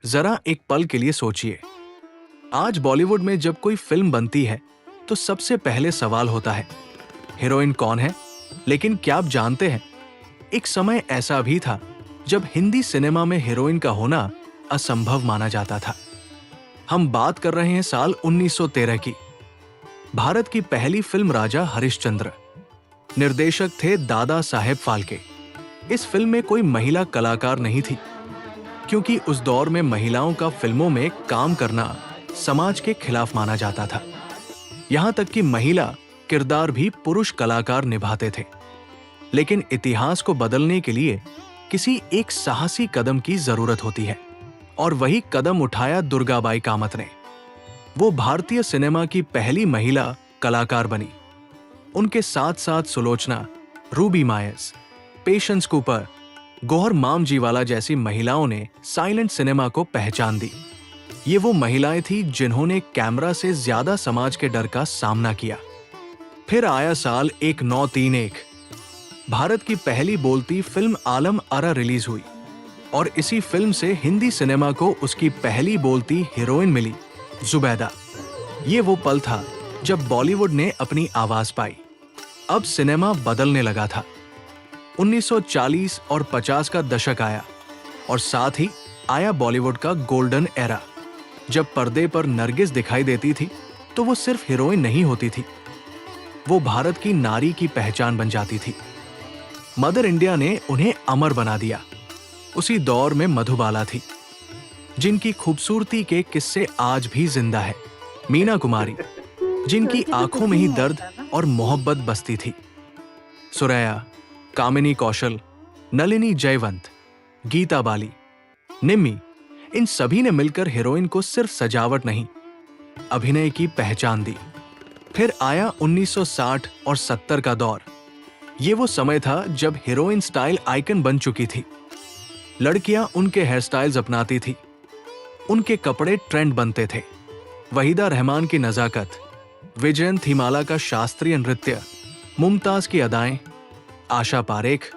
जरा एक पल के लिए सोचिए, आज बॉलीवुड में जब कोई फिल्म बनती है तो सबसे पहले सवाल होता है, हीरोइन कौन है? लेकिन क्या आप जानते हैं, एक समय ऐसा भी था जब हिंदी सिनेमा में हीरोइन का होना असंभव माना जाता था। हम बात कर रहे हैं साल 1913 की। भारत की पहली फिल्म राजा हरिश्चंद्र। निर्देशक थे दादा साहेब फाल्के। इस फिल्म में कोई महिला कलाकार नहीं थी, क्योंकि उस दौर में महिलाओं का फिल्मों में काम करना समाज के खिलाफ माना जाता था। यहां तक कि महिला किरदार भी पुरुष कलाकार निभाते थे। लेकिन इतिहास को बदलने के लिए किसी एक साहसी कदम की जरूरत होती है, और वही कदम उठाया दुर्गाबाई कामत ने। वो भारतीय सिनेमा की पहली महिला कलाकार बनी। उनके साथ साथ Sulochana, Ruby Myers, Patience Cooper, Gauhar Mamajiwala जैसी महिलाओं ने साइलेंट सिनेमा को पहचान दी। ये वो महिलाएं थी जिन्होंने कैमरा से ज्यादा समाज के डर का सामना किया। फिर आया साल 1931। भारत की पहली बोलती फिल्म आलम आरा रिलीज हुई, और इसी फिल्म से हिंदी सिनेमा को उसकी पहली बोलती हीरोइन मिली, जुबैदा। ये वो पल था जब बॉलीवुड ने अपनी आवाज पाई। अब सिनेमा बदलने लगा था। 1940 और 50 का दशक आया, और साथ ही आया बॉलीवुड का गोल्डन एरा। जब पर्दे पर नरगिस दिखाई देती थी तो वो सिर्फ हीरोइन नहीं होती थी, वो भारत की नारी की पहचान बन जाती थी। मदर इंडिया ने उन्हें अमर बना दिया। उसी दौर में मधुबाला थी, जिनकी खूबसूरती के किस्से आज भी जिंदा है। मीना कुमारी, जिनकी आंखों में ही दर्द और मोहब्बत बसती थी। सुरैया, कामिनी कौशल, नलिनी जयवंत, गीता बाली, निम्मी, इन सभी ने मिलकर हीरोइन को सिर्फ सजावट नहीं, अभिनय की पहचान दी। फिर आया 1960 और 70 का दौर। ये वो समय था जब हीरोइन स्टाइल आइकन बन चुकी थी। लड़कियां उनके हेयर स्टाइल्स अपनाती थी, उनके कपड़े ट्रेंड बनते थे। वहीदा रहमान की नजाकत, विजयन थीमाला का शास्त्रीय नृत्य, मुमताज की अदाएं, आशा पारेख,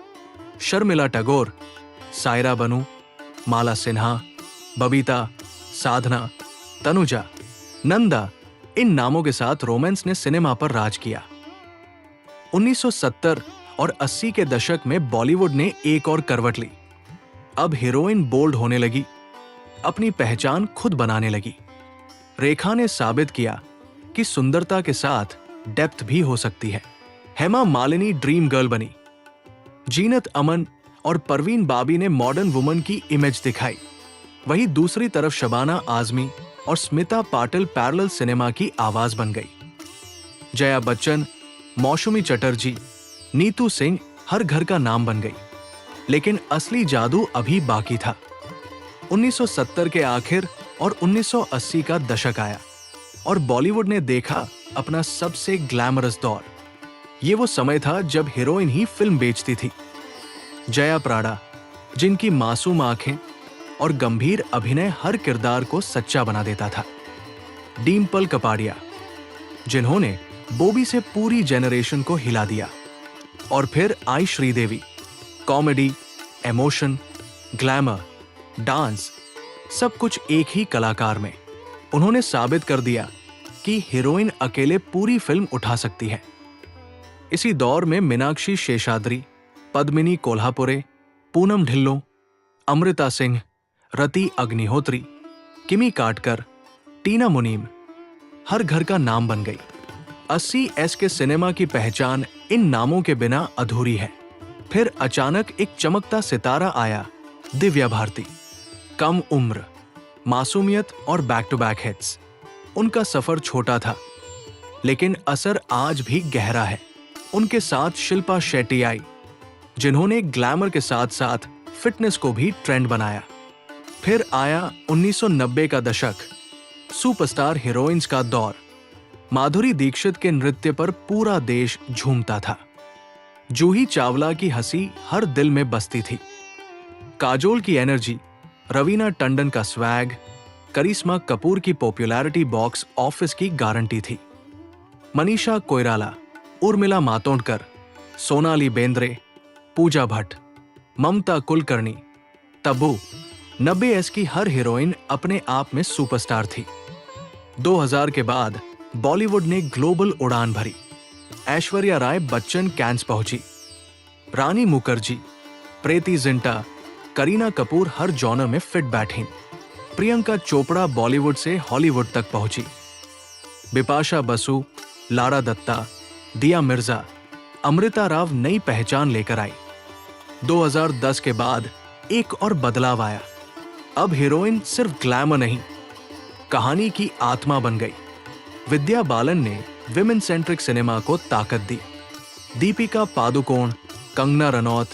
शर्मिला टैगोर, सायरा बनू, माला सिन्हा, बबीता, साधना, तनुजा, नंदा, इन नामों के साथ रोमांस ने सिनेमा पर राज किया। 1970 और 80 के दशक में बॉलीवुड ने एक और करवट ली। अब हीरोइन बोल्ड होने लगी, अपनी पहचान खुद बनाने लगी। रेखा ने साबित किया कि सुंदरता के साथ डेप्थ भी हो सकती है। हेमा मालिनी ड्रीम गर्ल बनी। जीनत अमन और परवीन बाबी ने मॉडर्न वुमन की इमेज दिखाई। वहीं दूसरी तरफ शबाना आजमी और स्मिता पाटिल पैरेलल सिनेमा की आवाज बन गई। जया बच्चन, मौसमी चटर्जी, नीतू सिंह हर घर का नाम बन गई। लेकिन असली जादू अभी बाकी था। 1970 के आखिर और 1980 का दशक आया, और बॉलीवुड ने देखा अपना सबसे ग्लैमरस दौर। ये वो समय था जब हीरोइन ही फिल्म बेचती थी। जया प्राडा, जिनकी मासूम आंखें और गंभीर अभिनय हर किरदार को सच्चा बना देता था। डिम्पल कपाड़िया, जिन्होंने बॉबी से पूरी जेनरेशन को हिला दिया। और फिर आई Sridevi, comedy, emotion, glamour, dance, सब कुछ एक ही कलाकार में। उन्होंने साबित कर दिया कि हीरोइन अकेले पूरी फिल्म उठा सकती है। इसी दौर में मीनाक्षी शेषाद्री, पद्मिनी कोल्हापुरे, पूनम ढिल्लों, अमृता सिंह, रति अग्निहोत्री, किमी काटकर, टीना मुनीम हर घर का नाम बन गई। 80s के सिनेमा की पहचान इन नामों के बिना अधूरी है। फिर अचानक एक चमकता सितारा आया, दिव्या भारती। कम उम्र, मासूमियत और बैक टू बैक हिट्स। उनका सफर छोटा था, लेकिन असर आज भी गहरा है। उनके साथ शिल्पा शेट्टी आई, जिन्होंने ग्लैमर के साथ साथ फिटनेस को भी ट्रेंड बनाया। फिर आया 1990 का दशक, सुपरस्टार हीरोइंस का दौर। माधुरी दीक्षित के नृत्य पर पूरा देश झूमता था। जूही चावला की हंसी हर दिल में बसती थी। काजोल की एनर्जी, रवीना टंडन का स्वैग, करिश्मा कपूर की पॉपुलैरिटी बॉक्स ऑफिस की गारंटी थी। मनीषा कोइराला, उर्मिला मातोंडकर, सोनाली बेंद्रे, पूजा भट्ट, ममता कुलकर्णी, तब्बू, 90s की हर हीरोइन अपने आप में सुपरस्टार थी। 2000 के बाद बॉलीवुड ने ग्लोबल उड़ान भरी। ऐश्वर्या राय बच्चन कैंस पहुंची, रानी मुखर्जी, प्रीति जिंटा, करीना कपूर हर जॉनर में फिट बैठीं। प्रियंका चोपड़ा बॉलीवुड से हॉलीवुड तक पहुंची। बिपाशा बसु, लारा दत्ता, दिया मिर्जा, अमृता राव नई पहचान लेकर आई। 2010 के बाद एक और बदलाव आया। अब हीरोइन सिर्फ ग्लैमर नहीं, कहानी की आत्मा बन गई। विद्या बालन ने विमेन सेंट्रिक सिनेमा को ताकत दी। दीपिका पादुकोण, कंगना रनौत,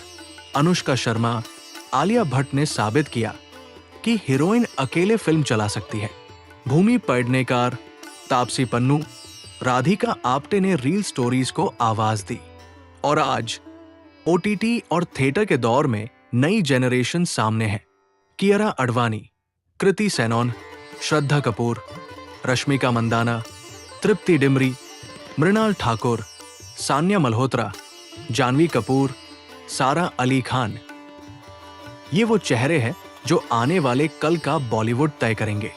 अनुष्का शर्मा, आलिया भट्ट ने साबित किया कि हीरोइन अकेले फिल्म चला सकती है। भूमि पेडनेकर, तापसी पन्नू, राधिका आप्टे ने रील स्टोरीज को आवाज दी। और आज ओटीटी और थिएटर के दौर में नई जेनरेशन सामने है। कियारा अडवाणी, कृति सेनन, श्रद्धा कपूर, रश्मिका मंदाना, तृप्ति डिमरी, मृणाल ठाकुर, सान्या मल्होत्रा, जानवी कपूर, सारा अली खान। ये वो चेहरे हैं जो आने वाले कल का बॉलीवुड तय करेंगे।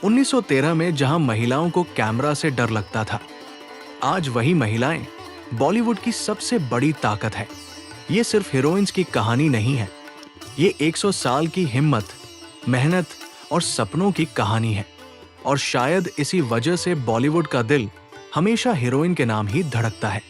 1913 में जहां महिलाओं को कैमरा से डर लगता था, आज वही महिलाएं बॉलीवुड की सबसे बड़ी ताकत है। ये सिर्फ हीरोइंस की कहानी नहीं है, ये 100 साल की हिम्मत, मेहनत और सपनों की कहानी है। और शायद इसी वजह से बॉलीवुड का दिल हमेशा हीरोइन के नाम ही धड़कता है।